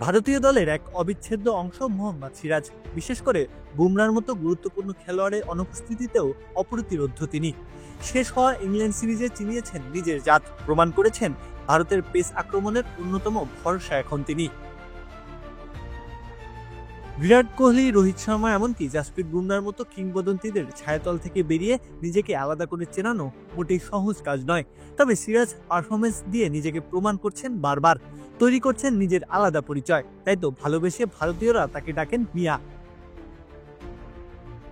ভারতীয় দলের এক অবিচ্ছেদ্য অংশ মোহাম্মদ সিরাজ। বিশেষ করে বুমরার মতো গুরুত্বপূর্ণ খেলোয়াড়ের অনুপস্থিতিতেও অপ্রতিরোধ্য তিনি। শেষ হওয়া ইংল্যান্ড সিরিজে চিনিয়েছেন নিজের জাত, প্রমাণ করেছেন ভারতের পেস আক্রমণের অন্যতম ভরসা এখন তিনি। বিরাট কোহলি, রোহিত শর্মা, এমনকি জাসপ্রীত বুমরার মতো কিংবদন্তিদের ছায়াতল থেকে বেরিয়ে নিজেকে আলাদা করে চেনানো মোটেই সহজ কাজ নয়। তবে সিরাজ পারফরমেন্স দিয়ে নিজেকে প্রমাণ করছেন, বারবার তৈরি করছেন নিজের আলাদা পরিচয়। তাই তো ভালোবেসে ভারতীয়রা তাকে ডাকেন মিয়া।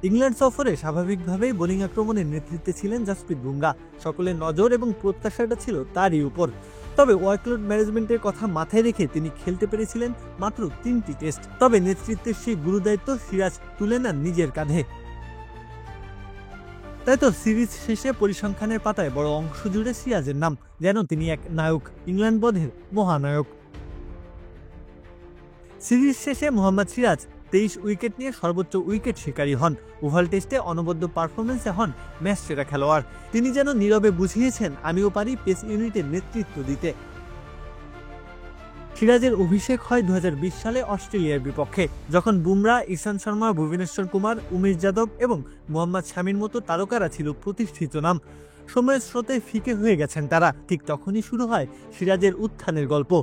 ইংল্যান্ড সফরে স্বাভাবিকভাবেই বোলিং আক্রমণের নেতৃত্বে ছিলেন জাসপ্রীত বুমরা। সকলের নজর এবং প্রত্যাশাটা ছিল তারই উপর। তবে ওয়ার্কলোড ম্যানেজমেন্টের কথা মাথায় রেখে তিনি খেলতে পেরেছিলেন মাত্র 3টি টেস্ট। তবে নেতৃত্বের সেই গুরুদায়িত্ব সিরাজ তুলে নেন নিজের কাঁধে। তাই তো সিরিজ শেষে পরিসংখ্যানের পাতায় বড় অংশ জুড়ে সিরাজের নাম, যেন তিনি এক নায়ক, ইংল্যান্ড বধের মহানায়ক। সিরিজ শেষে মোহাম্মদ সিরাজ 23 উইকেট নিয়ে সর্বোচ্চ উইকেট শিকারী হন। ওভাল টেস্টে অনবদ্য পারফরমেন্সে হন ম্যাচ সেরা খেলোয়াড়। তিনি যেন নীরবে বুঝিয়েছেন, আমিও পারি পেস ইউনিটের নেতৃত্ব দিতে। সিরাজের অভিষেক হয় 2020 সালে অস্ট্রেলিয়ার বিপক্ষে, যখন বুমরা, ঈশান্ত শর্মা, ভুবনেশ্বর কুমার, উমেশ যাদব এবং মোহাম্মদ শামির মতো তারকারা ছিল প্রতিষ্ঠিত নাম। সময়ের স্রোতে ফিকে হয়ে গেছেন তারা। ঠিক তখনই শুরু হয় সিরাজের উত্থানের গল্প।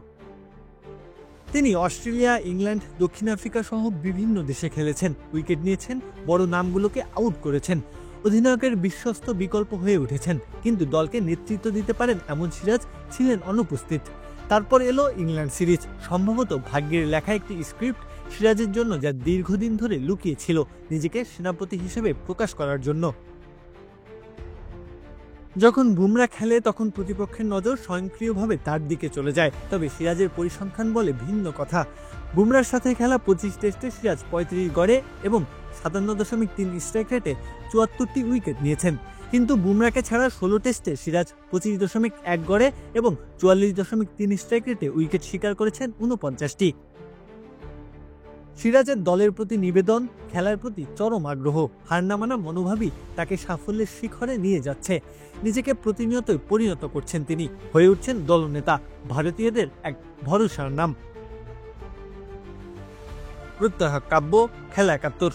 তিনি অস্ট্রেলিয়া, ইংল্যান্ড, দক্ষিণ আফ্রিকা সহ বিভিন্ন দেশে খেলেছেন, উইকেট নিয়েছেন, বড় নামগুলোকে আউট করেছেন, অধিনায়কের বিশ্বস্ত বিকল্প হয়ে উঠেছেন। কিন্তু দলকে নেতৃত্ব দিতে পারেন এমন সিরাজ ছিলেন অনুপস্থিত। তারপর এলো ইংল্যান্ড সিরিজ, সম্ভবত ভাগ্যের লেখা একটি স্ক্রিপ্ট সিরাজের জন্য, যা দীর্ঘদিন ধরে লুকিয়ে ছিল, নিজেকে সেনাপতি হিসেবে প্রকাশ করার জন্য। যখন বুমরা খেলে তখন প্রতিপক্ষের নজর স্বয়ংক্রিয়ভাবে তার দিকে চলে যায়। তবে সিরাজের পরিসংখ্যান বলে ভিন্ন কথা। বুমরার সাথে খেলা 25 টেস্টে সিরাজ 35 গড়ে এবং 57.3 স্ট্রাইক রেটে 74টি উইকেট নিয়েছেন। কিন্তু বুমরাকে ছাড়া 16 টেস্টে সিরাজ 25.1 গড়ে এবং 44.3 স্ট্রাইক রেটে উইকেট শিকার করেছেন 49টি। সিরাজের দলের প্রতি নিবেদন, খেলার প্রতি চরম আগ্রহ, হার না মানা মনোভাবই তাকে সাফল্যের শিখরে নিয়ে যাচ্ছে। নিজেকে প্রতিনিয়তই পরিণত করছেন তিনি, হয়ে উঠছেন দলনেতা, ভারতীয়দের এক ভরসার নাম। প্রত্যহ কাব্য, খেলা ৭১।